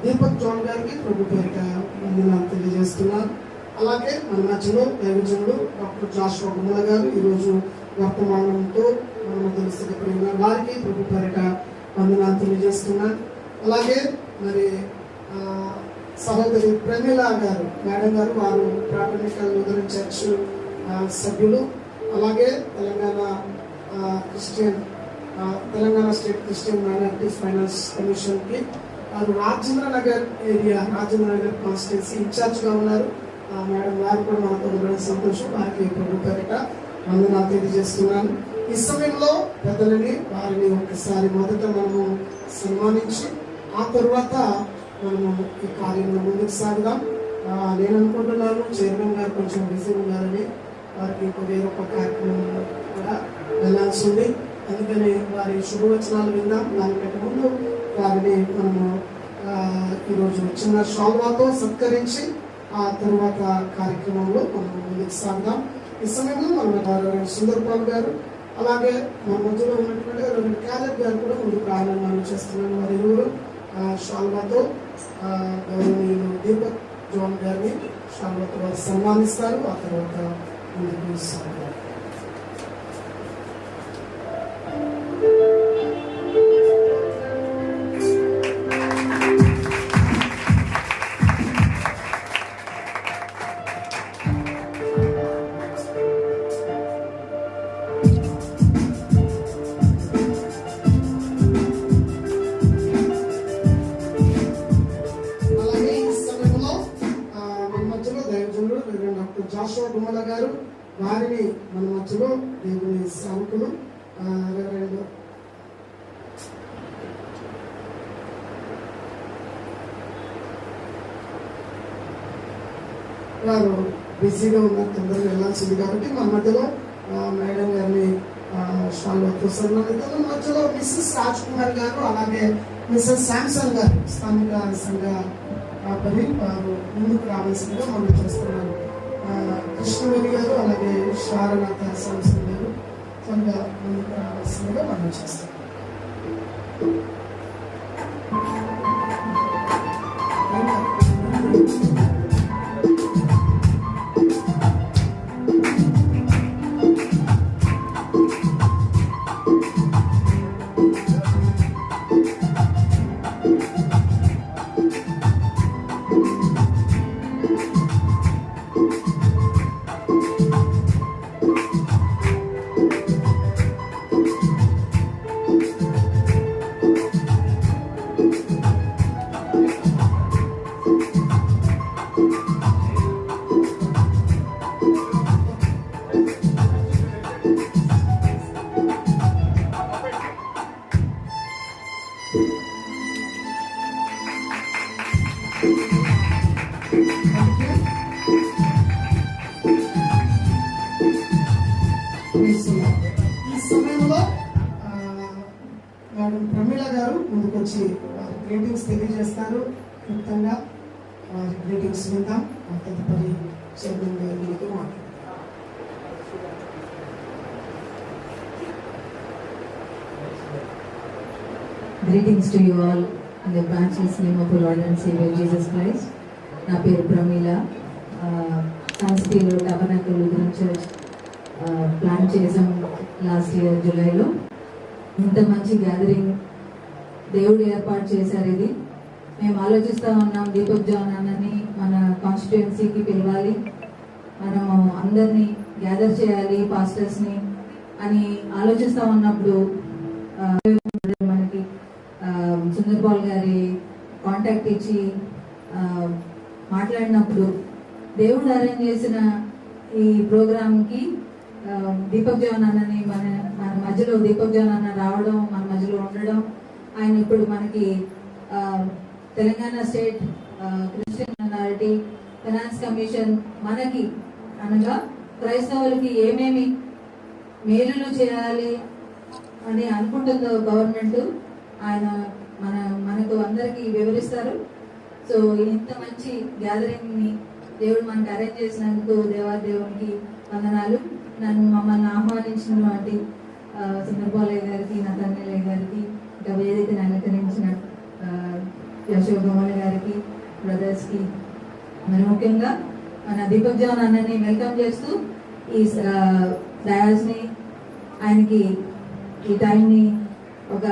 Deepak John గారికి ప్రభు పేరిట వందనాలు తెలియజేస్తున్నారు. అలాగే మన మధ్యలో దైవజనుడు డాక్టర్ జాషువా గుమ్మల గారు ఈరోజు వర్తమానంతో మన మధ్యలో స్థితిపడి ఉన్నారు. వారికి ప్రభు పేరిట వందనాలు తెలియజేస్తున్నారు. అలాగే మరి సహోదరి ప్రమీల గారు మేడం గారు, వారు ప్రాథమిక లూథరన్ చర్చ్ సభ్యులు. అలాగే Telangana state Christian minorities finance కమిషన్కి వారు రాజేంద్ర నగర్ కాన్స్టిట్యున్సీ ఇన్ఛార్జ్గా ఉన్నారు. మేడం వారు కూడా మనతో ఉండడం సంతోషం. వారికి ప్రభు పేరిట వందనాలు తెలియజేస్తున్నాను. ఈ సమయంలో పెద్దలని వారిని ఒకసారి మొదట మనము సన్మానించి ఆ తరువాత మనము ఈ కార్యంలో ముందుకు సాగుదాం. నేను అనుకుంటున్నాను చైర్మన్ గారు కొంచెం బిజీ ఉన్నారని, వారికి వేరొక కార్యక్రమం కూడా వెళ్ళాల్సి ఉంది. అందుకని వారి శుభవచనాలు విందాం. దానికంటే ముందు వారిని మనము ఈరోజు చిన్న షాల్వాతో సత్కరించి ఆ తరువాత కార్యక్రమంలో మనం ముందుకు సాగుదాం. ఈ సమయంలో మన సుందర్పాల్ గారు, అలాగే మన మధ్యలో ఉన్నటువంటి రవీంద్ర క్యాలెట్ గారు కూడా ముందుకు రావాలని మనం చేస్తున్నాను. వారి ఇరువురు షాల్వాతో గౌరవనీయులు దీపక్ జాన్ గారిని షాల్వాతో వారు సన్మానిస్తారు. ఆ తర్వాత ముందుకు సాగుతారు. జాషువా గుమ్మల గారు, వారిని మన మధ్యలో దేవుని సేవకులు వారు బిజీగా ఉన్నారు, తొందరగా వెళ్ళాల్సింది కాబట్టి మన మధ్యలో మేడం గారిని షాల్వాతో సన్మానిద్దాం. మన మధ్యలో మిస్సెస్ రాజ్ కుమార్ గారు, అలాగే మిస్సెస్ శాంసన్ గారు స్థానిక సంఘ కాపరి, వారు ముందుకు రావాల్సిందిగా మనం చేస్తున్నారు. కృష్ణవేణి గారు, అలాగే శారనాథ శాంసన్ గారు త్వరగా ముందుకు రావాల్సిందిగా మనం చేస్తాం. ఈ సమయంలో మేడం ప్రమీల గారు ముందుకొచ్చి వారి గ్రీటింగ్స్ తెలియజేస్తారు. క్లుప్తంగా వారి గ్రీటింగ్స్ విందాం. తదుపరి చైర్మన్ గారు మీతో మాట్లాడతారు. Greetings to you all in the matchless name of our Lord and Savior Jesus Christ. నా పేరు ప్రమీల. సాన్స్పీలో టబర్నాకల్ లూథరన్ చర్చ్ ప్లాన్ చేసాం లాస్ట్ ఇయర్ జూలైలో. ఇంత మంచి గ్యాదరింగ్ దేవుడు ఏర్పాటు చేశారు. ఇది మేము ఆలోచిస్తూ ఉన్నాం, దీపక్ జాన్ అన్నని మన కాన్స్టిట్యుయెన్సీకి పిలవాలి, మనము అందరినీ గ్యాదర్ చేయాలి పాస్టర్స్ని అని ఆలోచిస్తూ ఉన్నప్పుడు మనకి సుందర్పాల్ గారి కాంటాక్ట్ ఇచ్చి మాట్లాడినప్పుడు దేవుడు అరేంజ్ చేసిన ఈ ప్రోగ్రామ్కి దీపక్ జాన్ అన్నని మన మధ్యలో దీపక్ జాన్ అన్న రావడం, మన మధ్యలో ఉండడం, ఆయన ఇప్పుడు మనకి Telangana state Christian minority finance commission మనకి అనగా క్రైస్తవులకి ఏమేమి మేలులు చేయాలి అని అనుకుంటుందో గవర్నమెంట్, ఆయన మనకు అందరికీ వివరిస్తారు. సో ఇంత మంచి గ్యాదరింగ్ని దేవుడు మనకు అరేంజ్ చేసినందుకు దేవాదేవునికి వందనాలు. మమ్మల్ని ఆహ్వానించినటువంటి సుందర్పాలయ్య గారికి, నతన్నేలయ్య గారికి, ఇంకా వేదికని అలంకరించిన సదాశివగమని గారికి, బ్రదర్స్కి, మరి ముఖ్యంగా మన దీపక్ జాన్ అన్నని వెల్కమ్ చేస్తూ ఈ డయాస్ని ఆయనకి ఈ టైంని ఒక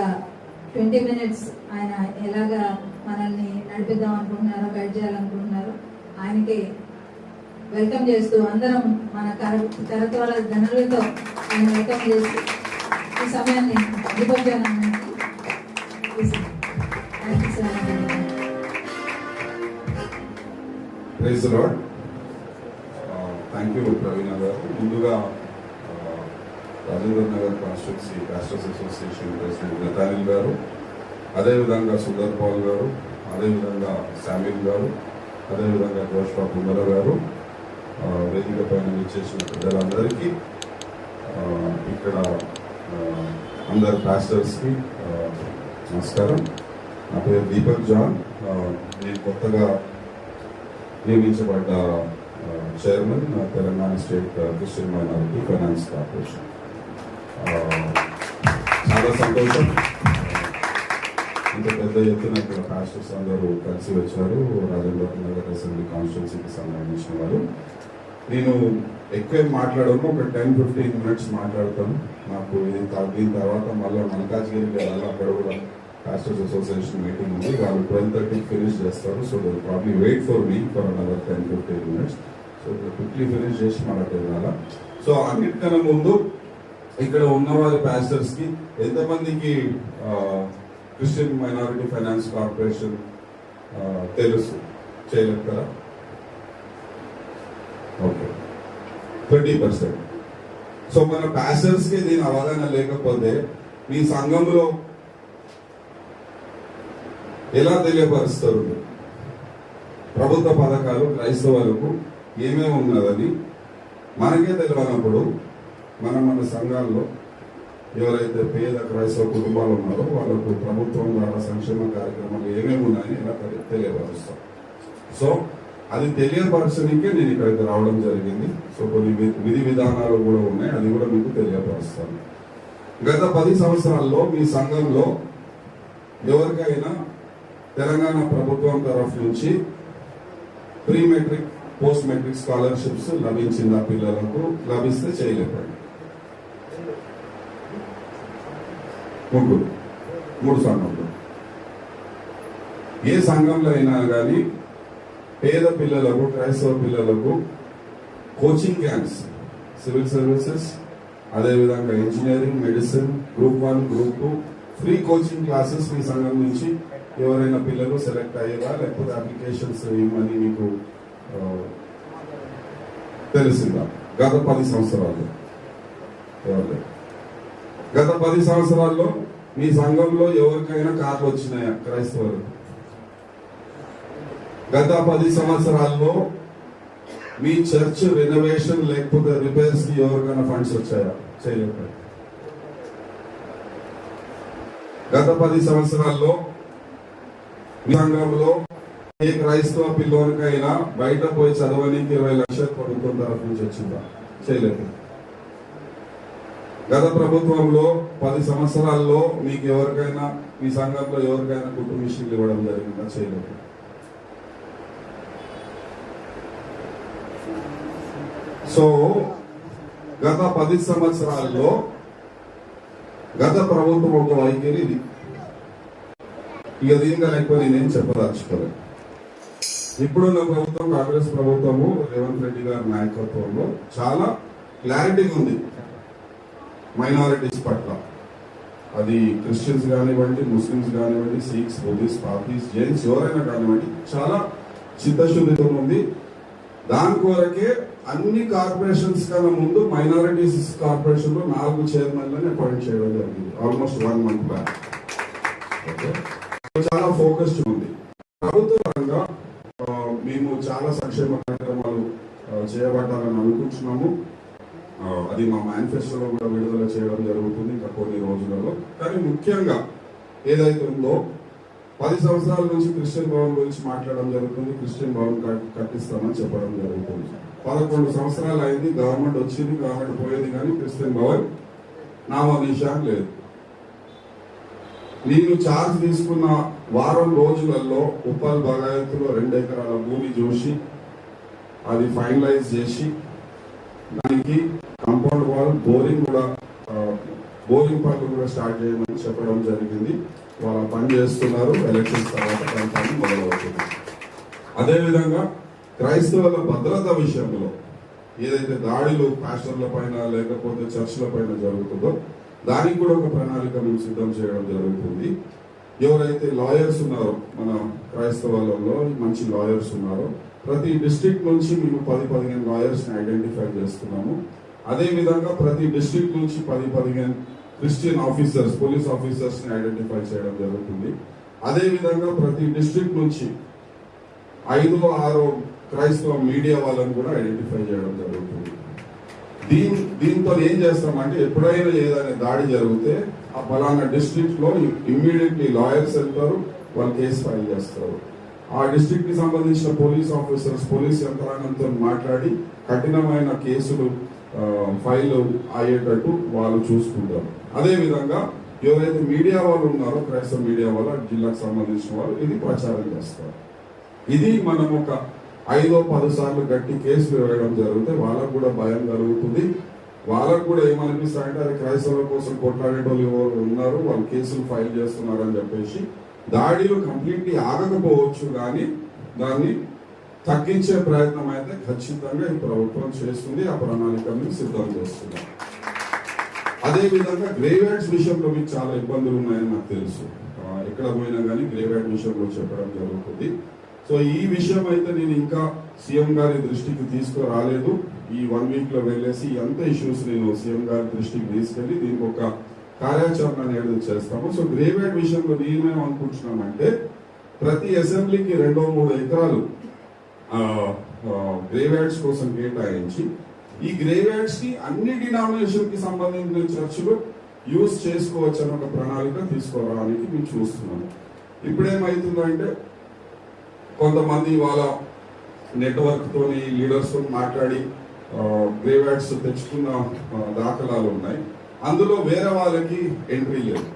20 minutes ఆయన ఎలాగా మనల్ని నడిపిద్దాం అనుకుంటున్నారో, గైడ్ చేయాలనుకుంటున్నారో ఆయనకి వెల్కమ్ చేస్తూ అందరం మన కరతాళ ధనులతో ఆయన వెల్కమ్ చేస్తూ ఈ సమయాన్ని దీపక్ జాన్ అన్నకి praise the Lord. Thank you Praveena గారు. ముందుగా Rajendra Nagar constituency pastors association president Nathaniel గారు, అదేవిధంగా సుందర్ పాల్ గారు, అదేవిధంగా శామ్యుల్ గారు, అదేవిధంగా జోష్వా పుందర గారు, వేదిక పైన విచ్చేసిన పెద్దలందరికీ, ఇక్కడ అందరు పాస్టర్స్కి నమస్కారం. నా పేరు దీపక్ జాన్. నేను కొత్తగా నియమించబడ్డ chairman Telangana state Christian minority finance corporation. చాలా సంతోషం, ఇంత పెద్ద ఎత్తున ఇక్కడ పాస్టర్స్ అందరూ కలిసి వచ్చారు. రాజేంద్ర నగర్ అసెంబ్లీ కాన్స్టిట్యున్సీకి సంబంధించిన వారు. నేను ఎక్కువ మాట్లాడను, ఒక 10-15 minutes మాట్లాడతాను. నాకు దీని తర్వాత మళ్ళీ మల్కాజ్గిరికి వెళ్ళాలి, అక్కడ కూడా పాస్టర్స్ అసోసియేషన్ మీటింగ్ ఉంది. వాళ్ళు 12:30 ఫినిష్ చేస్తారు. So they probably wait for me for another 10-15 minutes. So quickly finish చేసి మనకు వెళ్ళాలా. సో అన్నిటికన్నా ముందు ఇక్కడ ఉన్నవారి పాస్టర్స్ కి ఎంతమందికి క్రిస్టియన్ మైనారిటీ ఫైనాన్స్ కార్పొరేషన్ తెలుసు? చేయలేదు కదా? ఓకే, 30%. సో మన పాస్టర్స్ కి దీని అవగాహన లేకపోతే మీ సంఘంలో ఎలా తెలియపరుస్తారు? ప్రభుత్వ పథకాలు క్రైస్తవులకు ఏమేమి ఉన్నదని మనకే తెలియనప్పుడు మన సంఘాల్లో ఎవరైతే పేద క్రైస్తవ కుటుంబాలు ఉన్నారో వాళ్ళకు ప్రభుత్వం ద్వారా సంక్షేమ కార్యక్రమాలు ఏమేమి ఉన్నాయని ఎలా తెలియపరుస్తాం. సో అది తెలియపరచడానికే నేను ఇక్కడికి రావడం జరిగింది. సో కొన్ని విధి విధానాలు కూడా ఉన్నాయి, అది కూడా మీకు తెలియపరుస్తాను. గత 10 సంవత్సరాల్లో మీ సంఘంలో ఎవరికైనా తెలంగాణ ప్రభుత్వం తరఫు నుంచి pre matric, post matric scholarships లభించిందా? పిల్లలకు లభిస్తే చేయలేపండి. 3 సంఘంలో ఏ సంఘంలో అయినా కానీ పేద పిల్లలకు, క్రైస్తవ పిల్లలకు కోచింగ్ క్యాంప్స్, సివిల్ సర్వీసెస్, అదేవిధంగా engineering, medicine, group 1, group 2 free coaching classes మీ సంఘం నుంచి ఎవరైనా పిల్లలు సెలెక్ట్ అయ్యేదా, లేకపోతే అప్లికేషన్స్ ఇవ్వమని మీకు తెలిసిందా? గత 10 సంవత్సరాలు గత 10 సంవత్సరాల్లో మీ సంఘంలో ఎవరికైనా కార్లు వచ్చినాయా క్రైస్తవులకు? గత 10 సంవత్సరాల్లో మీ చర్చ్ రెనోవేషన్ లేకపోతే రిపేర్స్ కి ఎవరికైనా ఫండ్స్ వచ్చాయా? చేయలేదు. గత 10 సంవత్సరాల్లో మీ సంఘంలో ఏ క్రైస్తవ పిల్లోనికైనా బయట పోయి చదవడానికి 20 లక్షలు ప్రభుత్వం తరఫు నుంచి వచ్చిందా? చేయలేదు. గత ప్రభుత్వంలో 10 సంవత్సరాల్లో మీకు ఎవరికైనా, మీ సంఘంలో ఎవరికైనా కుటుంబ మిషన్లు ఇవ్వడం జరిగిందా? చేయలేదు. సో గత 10 సంవత్సరాల్లో గత ప్రభుత్వం ఒక వైఖరి ఇది. ఇక దీనిగా ఎక్కువ నేనేం చెప్పదలుచుకోలేదు. ఇప్పుడున్న ప్రభుత్వం, కాంగ్రెస్ ప్రభుత్వము, రేవంత్ రెడ్డి గారి నాయకత్వంలో చాలా క్లారిటీగా ఉంది మైనారిటీస్ పట్ల. అది క్రిస్టియన్స్ కానివ్వండి, ముస్లిమ్స్ కానివ్వండి, సిఖ్స్, బుద్ధిస్ట్, పార్టీస్, జైన్స్ ఎవరైనా కానివ్వండి, చాలా చిత్తశుద్ధితో ఉంది. దాని కొరకే అన్ని కార్పొరేషన్స్ కన్నా ముందు మైనారిటీస్ కార్పొరేషన్ లో 4 చైర్మన్లను అపాయింట్ చేయడం జరిగింది ఆల్మోస్ట్ 1 month బ్యాక్. చాలా ఫోకస్డ్ ఉంది. ప్రభుత్వ పరంగా మేము చాలా సంక్షేమ కార్యక్రమాలు చేయబడ్డాలని అనుకుంటున్నాము. అది మా మేనిఫెస్టోలో కూడా విడుదల చేయడం జరుగుతుంది ఇంకా కొన్ని రోజులలో. కానీ ముఖ్యంగా ఏదైతే ఉందో 10 సంవత్సరాల నుంచి క్రిస్టియన్ భవన్ గురించి మాట్లాడడం జరుగుతుంది. క్రిస్టియన్ భవన్ కట్టిస్తామని చెప్పడం జరుగుతుంది. 11 సంవత్సరాలు అయింది, గవర్నమెంట్ వచ్చింది, గవర్నమెంట్ పోయేది, కానీ క్రిస్టియన్ భవన్ నామనిషాన్ లేదు. నేను ఛార్జ్ తీసుకున్న వారం రోజులలో ఉప్పల్ బగాయత్తులో 2 ఎకరాల భూమి చూసి అది ఫైనలైజ్ చేసి దానికి కాంపౌండ్ వాల్ బోరింగ్ పనులు కూడా స్టార్ట్ చేయమని చెప్పడం జరిగింది. వాళ్ళ పని చేస్తున్నారు. ఎలక్షన్స్ తర్వాత పని మొదలవుతుంది. అదేవిధంగా క్రైస్తవుల భద్రత విషయంలో ఏదైతే దాడులు పాస్టర్ల పైన లేకపోతే చర్చిల పైన జరుగుతుందో దానికి కూడా ఒక ప్రణాళిక మేము సిద్ధం చేయడం జరుగుతుంది. ఎవరైతే లాయర్స్ ఉన్నారో మన క్రైస్తవులలో మంచి లాయర్స్ ఉన్నారో ప్రతి డిస్ట్రిక్ట్ నుంచి మేము 10-15 లాయర్స్ ని ఐడెంటిఫై చేస్తున్నాము. అదే విధంగా ప్రతి డిస్ట్రిక్ట్ నుంచి 10-15 క్రిస్టియన్ ఆఫీసర్స్, పోలీస్ ఆఫీసర్స్ ని ఐడెంటిఫై చేయడం జరుగుతుంది. అదే విధంగా ప్రతి డిస్ట్రిక్ట్ నుంచి 5-6 క్రైస్తవ మీడియా వాళ్ళని కూడా ఐడెంటిఫై చేయడం జరుగుతుంది. దీంతో ఏం చేస్తామంటే ఎప్పుడైనా ఏదైనా దాడి జరిగితే ఆ ఫలానా డిస్ట్రిక్ట్ లో ఇమ్మీడియట్లీ లాయర్స్ వెళ్తారు, వాళ్ళు కేసు ఫైల్ చేస్తారు. ఆ డిస్ట్రిక్ట్ కి సంబంధించిన పోలీస్ ఆఫీసర్స్ పోలీస్ యంత్రాంగంతో మాట్లాడి కఠినమైన కేసులు ఫైల్ అయ్యేటట్టు వాళ్ళు చూసుకుంటారు. అదే విధంగా ఎవరైతే మీడియా వాళ్ళు ఉన్నారో క్రైస్తవ మీడియా వాళ్ళ జిల్లాకు సంబంధించిన వాళ్ళు ఇది ప్రచారం చేస్తారు. ఇది మనం ఒక 5-10 సార్లు గట్టి కేసులు వేయడం జరిగితే వాళ్ళకు కూడా భయం కలుగుతుంది. వాళ్ళకు కూడా ఏమనిపిస్తారంటే అది క్రైస్తవుల కోసం కొట్లాడేటోళ్ళు ఎవరు ఉన్నారు, వాళ్ళు కేసులు ఫైల్ చేస్తున్నారు అని చెప్పేసి దాడిలు కంప్లీట్లీ ఆగకపోవచ్చు, కానీ దాన్ని తగ్గించే ప్రయత్నం అయితే ఖచ్చితంగా ఈ ప్రభుత్వం చేస్తుంది. ఆ ప్రణాళికను సిద్ధం చేస్తుంది. అదే విధంగా గ్రేవ్యార్డ్స్ విషయంలో మీకు చాలా ఇబ్బందులు ఉన్నాయని నాకు తెలుసు. ఎక్కడ పోయినా కానీ గ్రేవ్యార్డ్ విషయంలో చెప్పడం జరుగుతుంది. సో ఈ విషయం అయితే నేను ఇంకా సీఎం గారి దృష్టికి తీసుకురాలేదు. ఈ 1 వీక్ లో వెళ్ళేసి ఎంత ఇష్యూస్ నేను సీఎం గారి దృష్టికి తీసుకెళ్లి దీనికి ఒక కార్యాచరణ అనేది చేస్తాము. సో గ్రేవ్యార్డ్ విషయంలో నేనేమేం అనుకుంటున్నామంటే ప్రతి అసెంబ్లీకి 2-3 ఎకరాలు గ్రేవ్యార్డ్స్ కోసం కేటాయించి ఈ గ్రేవ్యార్డ్స్ ని అన్ని డినామినేషన్ కి సంబంధించిన చర్చలు యూజ్ చేసుకోవచ్చు అని ఒక ప్రణాళిక తీసుకురావడానికి మేము చూస్తున్నాము. ఇప్పుడేమవుతుందంటే కొంతమంది వాళ్ళ నెట్వర్క్ తోని లీడర్స్ తో మాట్లాడి గ్రేవ్యార్డ్స్ తెచ్చుకున్న దాఖలాలు ఉన్నాయి. అందులో వేరే వాళ్ళకి ఎంట్రీ లేదు.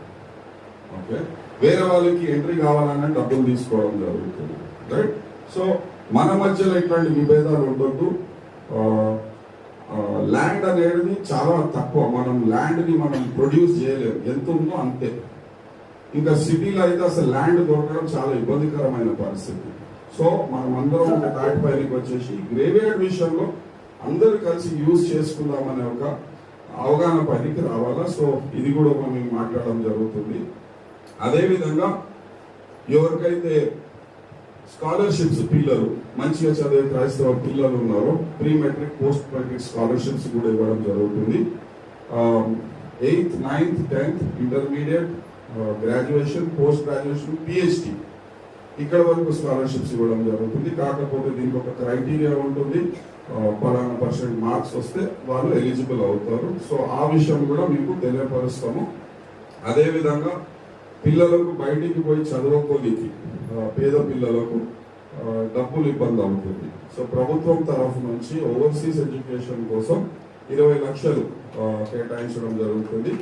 ఓకే, వేరే వాళ్ళకి ఎంట్రీ కావాలన్నా డబ్బులు తీసుకోవడం జరుగుతుంది. రైట్. సో మన మధ్యలో ఇట్లాంటి విభేదాలు ఉండొద్దు. ల్యాండ్ అనేది చాలా తక్కువ. మనం ల్యాండ్ ని మనం ప్రొడ్యూస్ చేయలేము, ఎంత ఉందో అంతే. ఇంకా సిటీలో అయితే అసలు ల్యాండ్ దొరకడం చాలా ఇబ్బందికరమైన పరిస్థితి. సో మనం అందరం ఒక తాటిపైకి వచ్చేసి గ్రేవ్యార్డ్ విషయంలో అందరూ కలిసి యూజ్ చేసుకుందామనే ఒక అవగాహన పనికి రావాలా. సో ఇది కూడా మేము మాట్లాడడం జరుగుతుంది. అదేవిధంగా ఎవరికైతే స్కాలర్షిప్స్ పిల్లలు మంచిగా చదివే క్రైస్తవ పిల్లలు ఉన్నారో pre matric post matric scholarships కూడా ఇవ్వడం జరుగుతుంది. 8th, 9th, 10th intermediate, graduation, post graduation, PhD ఇక్కడ వరకు స్కాలర్షిప్స్ ఇవ్వడం జరుగుతుంది. కాకపోతే దీనికి ఒక క్రైటీరియా ఉంటుంది. పలానా % మార్క్స్ వస్తే వాళ్ళు ఎలిజిబుల్ అవుతారు. సో ఆ విషయం కూడా మీకు తెలియపరుస్తాము. అదేవిధంగా పిల్లలకు బయటికి పోయి చదువుకోనికి పేద పిల్లలకు డబ్బులు ఇబ్బంది అవుతుంది. సో ప్రభుత్వం తరఫు నుంచి ఓవర్సీస్ ఎడ్యుకేషన్ కోసం 20 లక్షలు కేటాయించడం జరుగుతుంది.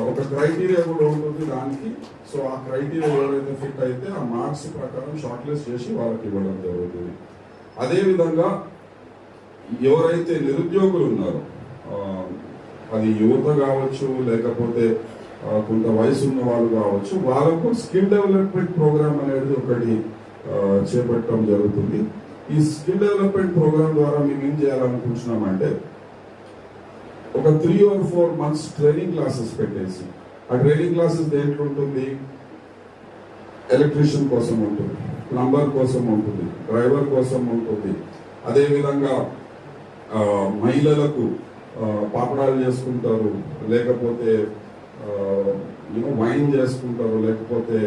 ఒక క్రైటీరియా కూడా ఉంటుంది దానికి. సో ఆ క్రైటీరియా ఎవరైతే ఫిట్ అయితే ఆ మార్క్స్ ప్రకారం షార్ట్ లిస్ట్ చేసి వాళ్ళకి ఇవ్వడం జరుగుతుంది. అదేవిధంగా ఎవరైతే నిరుద్యోగులు ఉన్నారో అది యువత కావచ్చు లేకపోతే కొంత వయసు ఉన్న వాళ్ళు కావచ్చు, వాళ్ళకు స్కిల్ డెవలప్మెంట్ ప్రోగ్రామ్ అనేది ఒకటి చేపట్టడం జరుగుతుంది. ఈ స్కిల్ డెవలప్మెంట్ ప్రోగ్రామ్ ద్వారా మేము ఏం చేయాలనుకుంటున్నామంటే ఒక 3 or 4 months ట్రైనింగ్ క్లాసెస్ పెట్టేసి, ఆ ట్రైనింగ్ క్లాసెస్ దేంట్లో ఉంటుంది, ఎలక్ట్రీషియన్ కోసం ఉంటుంది, ప్లంబర్ కోసం ఉంటుంది, డ్రైవర్ కోసం ఉంటుంది. అదేవిధంగా మహిళలకు పాపడాలు చేసుకుంటారు, లేకపోతే వైన్ చేసుకుంటారు, లేకపోతే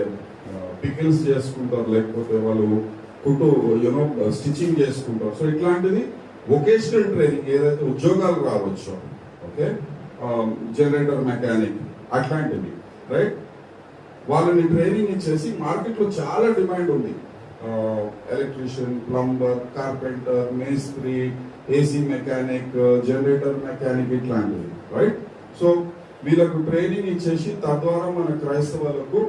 పికిల్స్ చేసుకుంటారు, లేకపోతే వాళ్ళు స్టిచ్చింగ్ చేసుకుంటారు. సో ఇట్లాంటిది వొకేషనల్ ట్రైనింగ్ ఏదైతే ఉద్యోగాలు రావచ్చు. ఓకే, జనరేటర్ మెకానిక్ అట్లాంటివి. రైట్, వాళ్ళని ట్రైనింగ్ ఇచ్చేసి మార్కెట్లో చాలా డిమాండ్ ఉంది. ఎలక్ట్రీషియన్, ప్లంబర్, కార్పెంటర్, మేస్త్రి, ఏసీ మెకానిక్, జనరేటర్ మెకానిక్ ఇట్లాంటివి. రైట్. సో వీళ్ళకు ట్రైనింగ్ ఇచ్చేసి తద్వారా మన క్రైస్తవులకు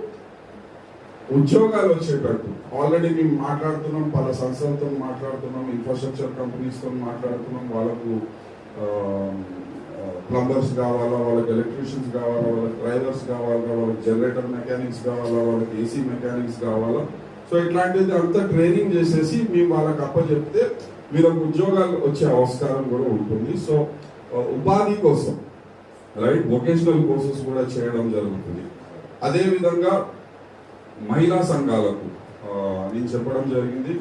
ఉద్యోగాలు వచ్చేటట్టు ఆల్రెడీ మేము మాట్లాడుతున్నాం, పలు సంస్థలతో మాట్లాడుతున్నాం, ఇన్ఫ్రాస్ట్రక్చర్ కంపెనీస్తో మాట్లాడుతున్నాం. వాళ్ళకు ప్లంబర్స్ కావాలా, వాళ్ళకి ఎలక్ట్రీషియన్స్ కావాలా, వాళ్ళకి డ్రైవర్స్ కావాలా, వాళ్ళకి జనరేటర్ మెకానిక్స్ కావాలా, వాళ్ళకి ఏసీ మెకానిక్స్ కావాలా. సో ఇట్లాంటిది అంతా ట్రైనింగ్ చేసేసి మేము వాళ్ళకి అప్పచెప్తే వీళ్ళకి ఉద్యోగాలు వచ్చే ఆస్కారం కూడా ఉంటుంది. సో ఉపాధి కోసం రైట్ వొకేషనల్ కోర్సెస్ కూడా చేయడం జరుగుతుంది. అదేవిధంగా మహిళా సంఘాలకు నేను చెప్పడం జరిగింది,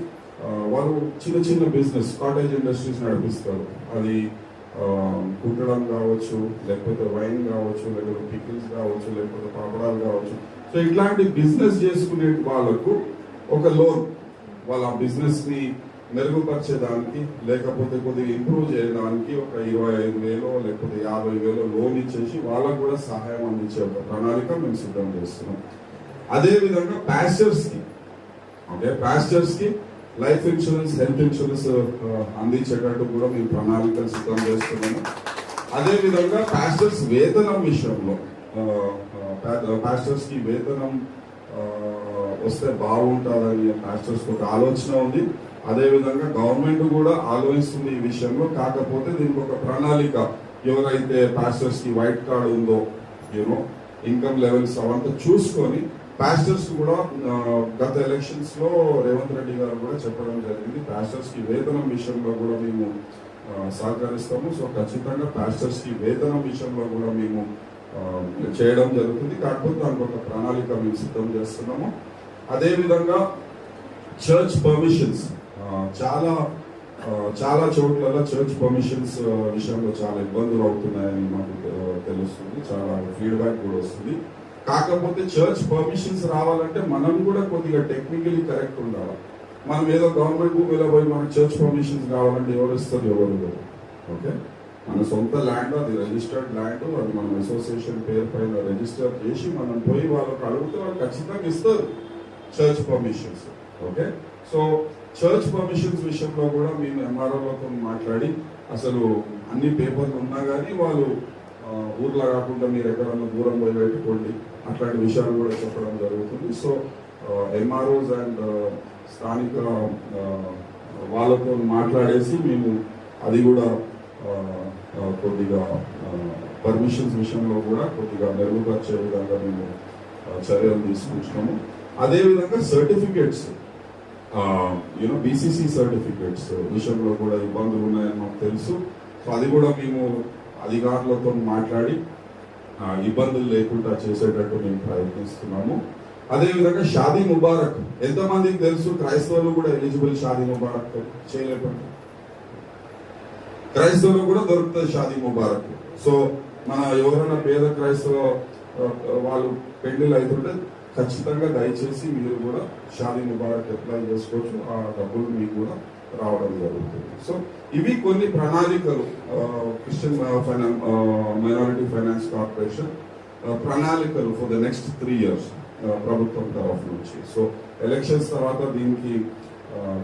వాళ్ళు చిన్న చిన్న బిజినెస్ కాటేజ్ ఇండస్ట్రీస్ నడిపిస్తారు. అది కుట్టడం కావచ్చు, లేకపోతే వైన్ కావచ్చు, లేకపోతే పికిల్స్ కావచ్చు, లేకపోతే పాపడాలు కావచ్చు. సో ఇట్లాంటి బిజినెస్ చేసుకునే వాళ్ళకు ఒక లోన్, వాళ్ళ బిజినెస్ ని మెరుగుపరిచేదానికి లేకపోతే కొద్దిగా ఇంప్రూవ్ చేయడానికి ఒక 25,000 లేకపోతే 50,000 లోన్ ఇచ్చేసి వాళ్ళకు కూడా సహాయం అందించే ఒక ప్రణాళిక మేము సిద్ధం చేస్తున్నాం. అదే విధంగా పాస్టర్స్ కి లైఫ్ ఇన్సూరెన్స్, హెల్త్ ఇన్సూరెన్స్ అందించేటట్టు కూడా మేము ప్రణాళికలు సిద్ధం చేస్తున్నాము. అదే విధంగా పాస్టర్స్ వేతనం విషయంలో పాస్టర్స్ కి వేతనం వస్తే బాగుంటుందని పాస్టర్స్ ఒక ఆలోచన ఉంది. అదే విధంగా గవర్నమెంట్ కూడా ఆలోచిస్తుంది ఈ విషయంలో. కాకపోతే దీనికి ఒక ప్రణాళిక, ఎవరైతే పాస్టర్స్ కి వైట్ కార్డ్ ఉందో ఇన్కమ్ లెవెల్స్ అవంతా చూసుకొని పాస్టర్స్ కూడా గత ఎలక్షన్స్ లో రేవంత్ రెడ్డి గారు కూడా చెప్పడం జరిగింది, పాస్టర్స్ కి వేతనం విషయంలో కూడా మేము సహకరిస్తాము. సో ఖచ్చితంగా పాస్టర్స్ కి వేతనం విషయంలో కూడా మేము చేయడం జరుగుతుంది. కాకపోతే దానికి ఒక ప్రణాళిక మేము సిద్ధం చేస్తున్నాము. అదే విధంగా చర్చ్ పర్మిషన్స్ చాలా చోట్ల చర్చ్ పర్మిషన్స్ విషయంలో చాలా ఇబ్బందులు అవుతున్నాయని మాకు తెలుస్తుంది, చాలా ఫీడ్బ్యాక్ కూడా వస్తుంది. కాకపోతే చర్చ్ పర్మిషన్స్ రావాలంటే మనం కూడా కొద్దిగా టెక్నికలీ కరెక్ట్ ఉండాలి. మనం ఏదో గవర్నమెంట్ భూమిలో పోయి మనకు చర్చ్ పర్మిషన్స్ కావాలంటే ఎవరు ఇస్తారు, ఎవరు ఓకే, మన సొంత ల్యాండ్, అది రిజిస్టర్డ్ ల్యాండ్, అది మన అసోసియేషన్ పేరు పైన రిజిస్టర్ చేసి మనం పోయి వాళ్ళకి అడిగితే వాళ్ళు ఖచ్చితంగా ఇస్తారు church permissions. Okay, so church permissions విషయంలో కూడా మేము ఎంఆర్ఓలతో మాట్లాడి అసలు అన్ని పేపర్లు ఉన్నా కానీ వాళ్ళు ఊర్లో కాకుండా మీరు ఎక్కడన్నా దూరం పోయి పెట్టుకోండి, అట్లాంటి విషయాలు కూడా చెప్పడం జరుగుతుంది. సో ఎంఆర్ఓస్ అండ్ స్థానిక వాళ్ళతో మాట్లాడేసి మేము అది కూడా కొద్దిగా పర్మిషన్స్ విషయంలో కూడా కొద్దిగా మెరుగుపరిచే విధంగా మేము చర్యలు తీసుకుంటున్నాము. అదేవిధంగా సర్టిఫికేట్స్ బీసీసీ సర్టిఫికేట్స్ విషయంలో కూడా ఇబ్బందులు ఉన్నాయని మాకు తెలుసు. సో అది కూడా మేము అధికారులతో మాట్లాడి ఇబ్బందులు లేకుండా చేసేటట్టు మేము ప్రయత్నిస్తున్నాము. అదేవిధంగా షాదీ ముబారక్ ఎంతమందికి తెలుసు, క్రైస్తవులు కూడా ఎలిజిబుల్ షాదీ ముబారక్ చేయలేకపోతే క్రైస్తవులు కూడా దొరుకుతుంది షాదీ ముబారక్. సో మన ఎవరైనా పేద క్రైస్తవ వాళ్ళు పెళ్లిళ్ళు అవుతుంటే ఖచ్చితంగా దయచేసి మీరు కూడా షాదీ ముబారక్ అప్లై చేసుకోవచ్చు, ఆ డబ్బులు మీకు కూడా రావడం జరుగుతుంది. సో ఇవి కొన్ని ప్రణాళికలు క్రిస్టియన్ మైనారిటీ ఫైనాన్స్ కార్పొరేషన్ ప్రణాళికలు ఫర్ ద నెక్స్ట్ 3 years ప్రభుత్వం తరఫు నుంచి. సో ఎలక్షన్స్ తర్వాత దీనికి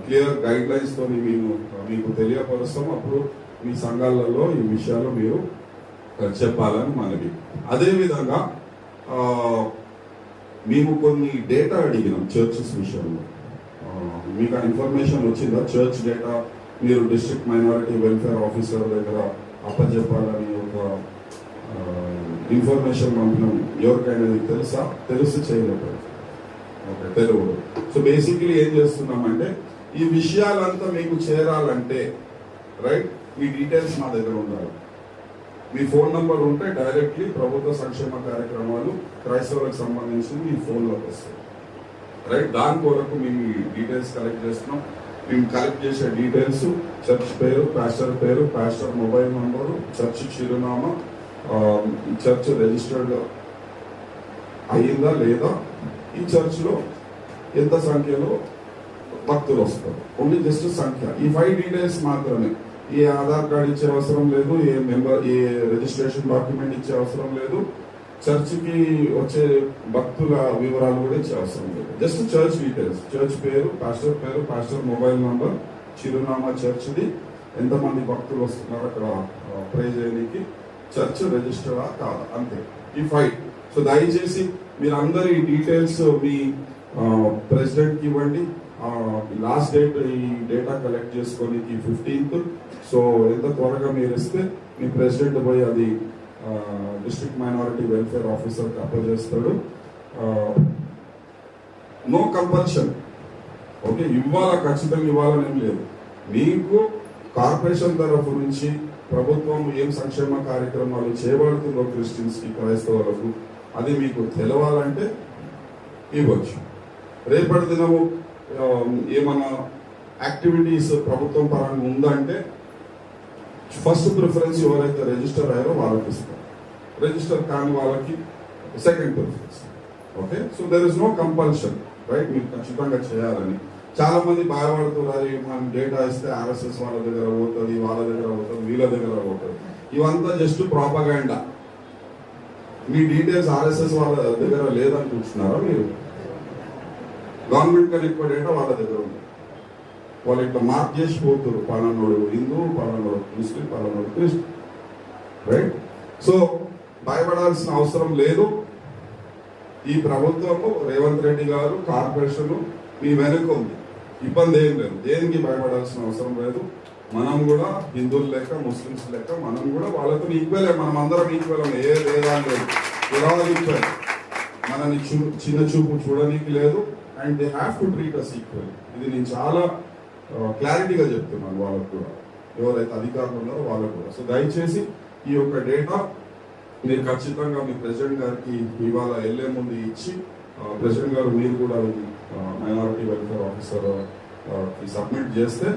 క్లియర్ గైడ్ లైన్స్ తో మీకు తెలియపరుస్తాం. అప్పుడు మీ సంఘాలలో ఈ విషయాలు మీరు చెప్పాలని మనవి. అదేవిధంగా మేము కొన్ని డేటా అడిగినాం చర్చెస్ విషయంలో. మీకు ఆ ఇన్ఫర్మేషన్ వచ్చిందా? చర్చ్ డేటా మీరు డిస్ట్రిక్ట్ మైనారిటీ వెల్ఫేర్ ఆఫీసర్ దగ్గర అప్పచెప్పాలని ఒక ఇన్ఫర్మేషన్ పంపినాం. ఎవరికైనా తెలుసా? తెలుసు చేయలేకపోయారు. ఓకే, తెలుగు. సో బేసిక్లీ ఏం చేస్తున్నామంటే ఈ విషయాలంతా మీకు చేరాలంటే రైట్ మీ డీటెయిల్స్ మా దగ్గర ఉండాలి. మీ ఫోన్ నంబర్ ఉంటే డైరెక్ట్లీ ప్రభుత్వ సంక్షేమ కార్యక్రమాలు క్రైస్తవులకు సంబంధించి మీ ఫోన్లోకి వస్తాయి. రైట్, దాని కొరకు మేము ఈ డీటెయిల్స్ కలెక్ట్ చేస్తున్నాం. మేము కలెక్ట్ చేసే డీటెయిల్స్ చర్చ్ పేరు, పాస్టర్ మొబైల్ నంబరు, చర్చ్ చిరునామా, చర్చ్ రిజిస్టర్డ్ అయ్యిందా లేదా, ఈ చర్చ్లో ఎంత సంఖ్యలో భక్తులు వస్తారు, ఓన్లీ జస్ట్ సంఖ్య. ఈ 5 డీటెయిల్స్ మాత్రమే. ఏ ఆధార్ కార్డు ఇచ్చే అవసరం లేదు, ఏ రిజిస్ట్రేషన్ డాక్యుమెంట్ ఇచ్చే అవసరం లేదు, చర్చికి వచ్చే భక్తుల వివరాలు కూడా ఇచ్చే అవసరం లేదు. జస్ట్ చర్చ్ డీటెయిల్స్, చర్చ్ పేరు, పాస్టర్ మొబైల్ నంబర్, చిరునామా చర్చ్ది, ఎంతమంది భక్తులు వస్తున్నారు అక్కడ ప్రే చేయడానికి, చర్చ్ రిజిస్టర్డా కాదా, అంతే. ఈ ఫైట్. సో దయచేసి మీరు అందరు ఈ డీటెయిల్స్ మీ ప్రెసిడెంట్కి ఇవ్వండి. లాస్ట్ డేట్ ఈ డేటా కలెక్ట్ చేసుకొని 15th. సో ఎంత త్వరగా మీరు ఇస్తే మీ ప్రెసిడెంట్ పోయి అది డిస్ట్రిక్ట్ మైనారిటీ వెల్ఫేర్ ఆఫీసర్కి అప్పచేస్తాడు. నో కంపల్షన్, ఓకే, ఇవ్వాలా, ఖచ్చితంగా ఇవ్వాలని ఏం లేదు. మీకు కార్పొరేషన్ తరఫు నుంచి ప్రభుత్వం ఏం సంక్షేమ కార్యక్రమాలు చేపడుతుందో క్రిస్టియన్స్కి, క్రైస్తవులకు, అది మీకు తెలవాలంటే ఇవ్వచ్చు. రేపటి దినము ఏమైనా యాక్టివిటీస్ ప్రభుత్వం పరంగా ఉందంటే ఫస్ట్ ప్రిఫరెన్స్ ఎవరైతే రిజిస్టర్ అయ్యారో వాళ్ళకి ఇస్తాం, రిజిస్టర్ కాని వాళ్ళకి second preference. Okay, so there is no compulsion, right? మీరు ఖచ్చితంగా చేయాలని. చాలా మంది భయపడుతున్నారు, మనం డేటా ఇస్తే ఆర్ఎస్ఎస్ వాళ్ళ దగ్గర పోతుంది, వాళ్ళ దగ్గర పోతుంది, వీళ్ళ దగ్గర పోతుంది. ఇవంతా జస్ట్ ప్రాపగాండా. మీ డీటెయిల్స్ ఆర్ఎస్ఎస్ వాళ్ళ దగ్గర లేదనుకుంటున్నారా మీరు? గవర్నమెంట్ కన్నా ఎక్కువ డేటా వాళ్ళ దగ్గర ఉంది. వాళ్ళు ఇట్లా మార్క్ చేసి పోతున్నారు, పలానోడు హిందూ, పలానోడు ముస్లిం, పలానోడు క్రిస్టియన్, రైట్? సో భయపడాల్సిన అవసరం లేదు. ఈ ప్రభుత్వము, రేవంత్ రెడ్డి గారు, కార్పొరేషన్ మీ వెనుక ఉంది. ఇబ్బంది ఏం లేదు, దేనికి భయపడాల్సిన అవసరం లేదు. మనం కూడా హిందువులు లెక్క, ముస్లిమ్స్ లెక్క మనం కూడా వాళ్ళతో ఈక్వలే. మనం అందరం ఈక్వల్, ఏ భేదాలు లేదు, ఎలా ఈక్వల్. మనని చిన్న చూపు చూడడానికి లేదు. And they have to treat us equal. ఇది నేను చాలా క్లారిటీగా చెప్తున్నాను వాళ్ళకు కూడా, ఎవరైతే అధికారులు ఉన్నారో వాళ్ళకు కూడా. సో దయచేసి ఈ యొక్క డేటా మీరు ఖచ్చితంగా మీ ప్రెసిడెంట్ గారికి ఇవాళ వెళ్లే ముందు ఇచ్చి, ప్రెసిడెంట్ గారు మీరు కూడా మైనారిటీ వెల్ఫేర్ ఆఫీసర్ కి సబ్మిట్ చేస్తే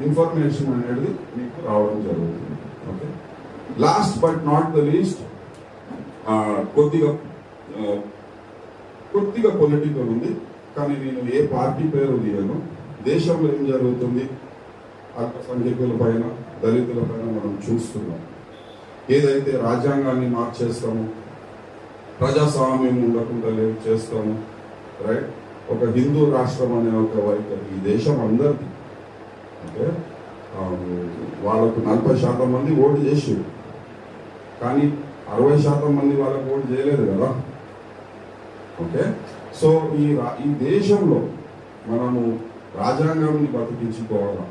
ఇన్ఫర్మేషన్ అనేది మీకు రావడం జరుగుతుంది. Okay, last but not the least, కొద్దిగా పొలిటికల్ ఉంది, కానీ నేను ఏ పార్టీ పేరు తీయను. దేశంలో ఏం జరుగుతుంది, అల్పసంఖ్యాకుల పైన, దళితుల పైన మనం చూస్తున్నాం. ఏదైతే రాజ్యాంగాన్ని మార్చేస్తాము, ప్రజాస్వామ్యం ఉండకుండా చేస్తాము, రైట్? ఒక హిందూ రాష్ట్రం అనే ఒక వైఖరి ఈ దేశం అందరిది. ఓకే, వాళ్ళకు 40% మంది ఓటు చేసారు, కానీ 60% మంది వాళ్ళకు ఓటు చేయలేదు కదా. ఓకే, సో ఈ దేశంలో మనము రాజ్యాంగాన్ని బతికించుకోవాలా,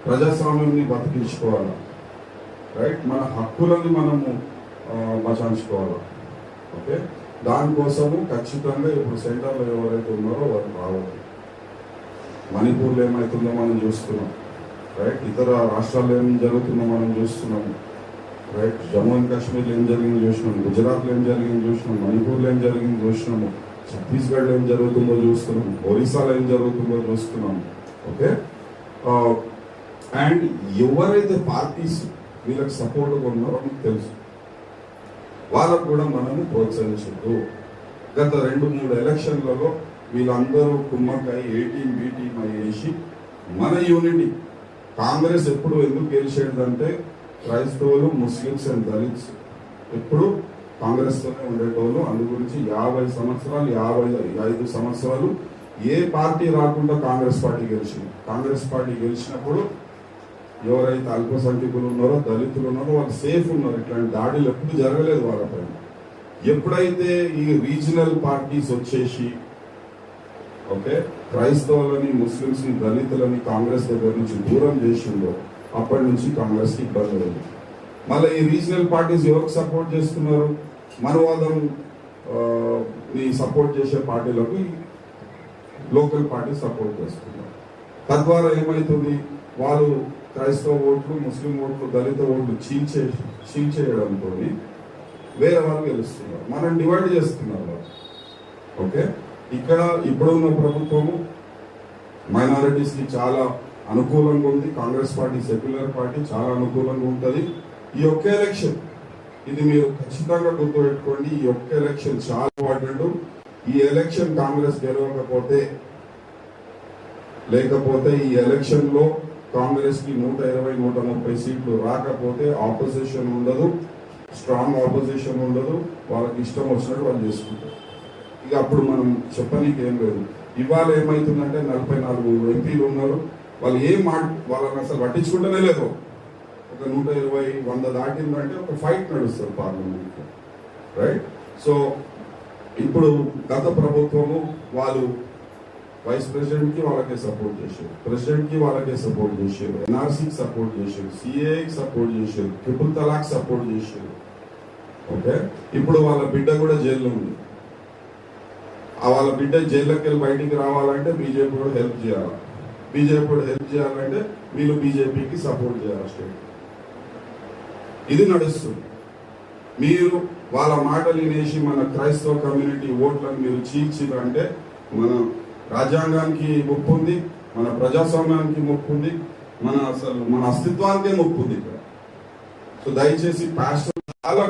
ప్రజాస్వామ్యాన్ని బతికించుకోవాలా, రైట్? మన హక్కులని మనము బచాయించుకోవాలా. ఓకే, దానికోసము ఖచ్చితంగా ఇప్పుడు సెంటర్లో ఎవరైతే ఉన్నారో వారు రావాలి. మణిపూర్లో ఏమవుతుందో మనం చూస్తున్నాం, రైట్? ఇతర రాష్ట్రాల్లో ఏం జరుగుతుందో మనం చూస్తున్నాము, రైట్? జమ్మూ అండ్ కాశ్మీర్లో ఏం జరిగిందో చూసినాము, గుజరాత్లో ఏం జరిగిందో చూసినాము, మణిపూర్లో ఏం జరిగిందో చూసినాము, ఛత్తీస్గఢ్లో ఏం జరుగుతుందో చూస్తున్నాము, ఒరిస్సాలో ఏం జరుగుతుందో చూస్తున్నాము. ఓకే, అండ్ ఎవరైతే పార్టీస్ వీళ్ళకి సపోర్ట్గా ఉన్నారో మీకు తెలుసు, వాళ్ళకు కూడా మనము ప్రోత్సహించద్దు. గత 2-3 ఎలక్షన్లలో వీళ్ళందరూ కుమ్మకాయ ఏ టీం బి టీం అయ్యేసి మన యూనిటీ, కాంగ్రెస్ ఎప్పుడు ఎందుకు గెలిచేదంటే క్రైస్తవులు, ముస్లిమ్స్ అండ్ దళిత్స్ ఎప్పుడు కాంగ్రెస్తోనే ఉండేటోళ్ళు. అందు గురించి 50 సంవత్సరాలు 55 సంవత్సరాలు ఏ పార్టీ రాకుండా కాంగ్రెస్ పార్టీ గెలిచింది. కాంగ్రెస్ పార్టీ గెలిచినప్పుడు ఎవరైతే అల్పసంఖ్యకులు ఉన్నారో, దళితులు ఉన్నారో వాళ్ళు సేఫ్ ఉన్నారు. ఇట్లాంటి దాడులు ఎప్పుడు జరగలేదు వాళ్ళపైన. ఎప్పుడైతే ఈ రీజనల్ పార్టీస్ వచ్చేసి ఓకే క్రైస్తవులని, ముస్లిమ్స్ ని, దళితులని కాంగ్రెస్ దగ్గర నుంచి దూరం చేసిందో అప్పటి నుంచి కాంగ్రెస్ కి ఇబ్బంది లేదు. మళ్ళీ ఈ రీజనల్ పార్టీస్ ఎవరికి సపోర్ట్ చేస్తున్నారు? మనవాదం సపోర్ట్ చేసే పార్టీలకు లోకల్ పార్టీ సపోర్ట్ చేస్తున్నారు. తద్వారా ఏమవుతుంది, వాళ్ళు క్రైస్తవ ఓట్లు, ముస్లిం ఓట్లు, దళిత ఓట్లు చీల్చేయడంతో వేరే వాళ్ళు గెలుస్తున్నారు. మనం డివైడ్ చేస్తున్నారు వాళ్ళు. ఓకే, ఇక్కడ ఇప్పుడున్న ప్రభుత్వము మైనారిటీస్ కి చాలా అనుకూలంగా ఉంది. కాంగ్రెస్ పార్టీ, సెక్యులర్ పార్టీ చాలా అనుకూలంగా ఉంటుంది. ఈ ఒక్క ఎలక్షన్, ఇది మీరు ఖచ్చితంగా గుర్తుపెట్టుకోండి, ఈ ఒక్క ఎలక్షన్ చాలా ఇంపార్టెంట్. ఈ ఎలక్షన్ కాంగ్రెస్ గెలవకపోతే, లేకపోతే ఈ ఎలక్షన్ లో కాంగ్రెస్ కి 120-130 సీట్లు రాకపోతే ఆపోజిషన్ ఉండదు, స్ట్రాంగ్ ఆపోజిషన్ ఉండదు. వాళ్ళకి ఇష్టం వచ్చినట్టు వాళ్ళు చేసుకుంటారు. ఇక అప్పుడు మనం చెప్పనీకి ఏం లేదు. ఇవాళ ఏమైతుందంటే 44 ఎంపీలు ఉన్నారు, వాళ్ళు వాళ్ళని అసలు పట్టించుకుంటూనే లేదు. ఒక 120-100 దాటిందంటే ఒక ఫైట్ నడుస్తారు పార్లమెంట్, రైట్. సో ఇప్పుడు గత ప్రభుత్వము వాళ్ళు వైస్ ప్రెసిడెంట్ కి వాళ్ళకే సపోర్ట్ చేశారు, ప్రెసిడెంట్ కి వాళ్ళకే సపోర్ట్ చేశారు, ఎన్ఆర్సీకి సపోర్ట్ చేశారు, సిఏకి సపోర్ట్ చేశారు, ట్రిపుల్ తలాక్ సపోర్ట్ చేశారు. ఓకే, ఇప్పుడు వాళ్ళ బిడ్డ కూడా జైల్లో ఉంది. వాళ్ళ బిడ్డ జైల్లోకి వెళ్ళి బయటికి రావాలంటే బీజేపీ కూడా హెల్ప్ చేయాలి, బీజేపీ కూడా హెల్ప్ చేయాలంటే వీళ్ళు బీజేపీకి సపోర్ట్ చేయాలి. స్టేట్ ఇది నడుస్తుంది. మీరు వాళ్ళ మాటలు వినేసి మన క్రైస్తవ కమ్యూనిటీ ఓట్లను మీరు చీల్చిరంటే మన రాజ్యాంగానికి ముప్పు ఉంది, మన ప్రజాస్వామ్యానికి ముప్పు ఉంది, మన అస్తిత్వానికే ముప్పు ఉంది ఇక్కడ. సో దయచేసి పాస్టర్ చాలా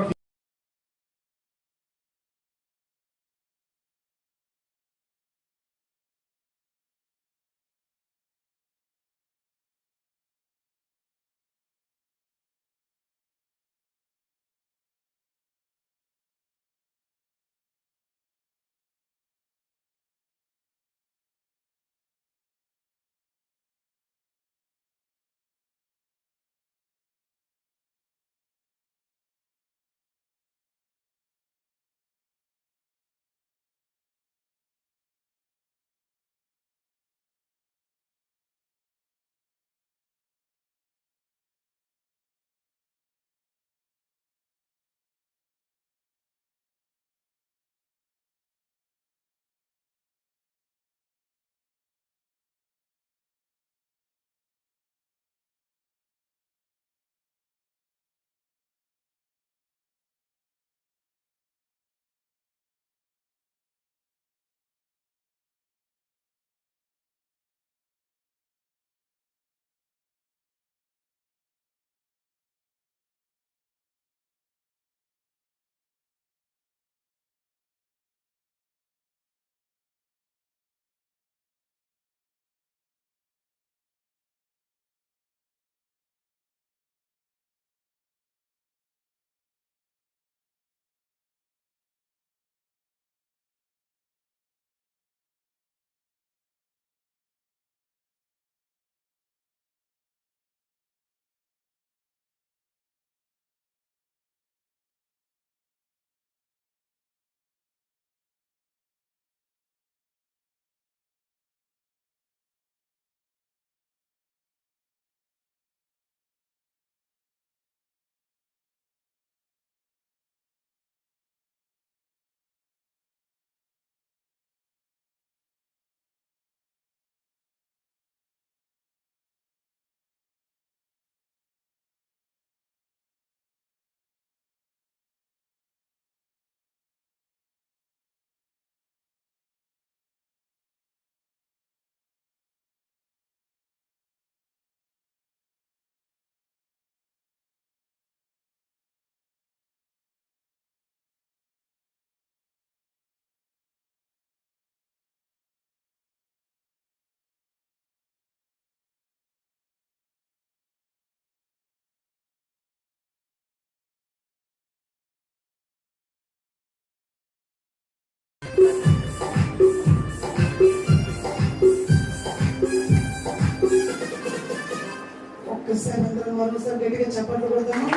ఒక్కసారి అందరం మరోసారి గట్టిగా చప్పట్లు కొడతాము.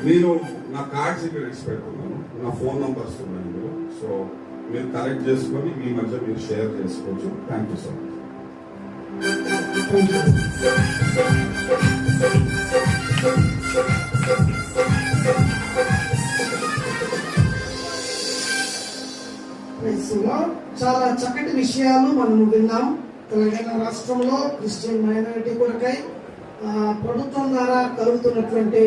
నేను నా కార్డ్స్ ఇక్కడ ఇచ్చి పెడుతున్నాను, నా ఫోన్ నంబర్స్ ఉన్నాయి ఇందులో. సో మీరు కలెక్ట్ చేసుకొని మీ మధ్య మీరు షేర్ చేసుకోవచ్చు. Thank you so much. చాలా చక్కటి విషయాలు మనం విన్నాం. తెలంగాణ రాష్ట్రంలో క్రిస్టియన్ మైనారిటీ కొరకై ప్రభుత్వం ద్వారా కలుగుతున్నటువంటి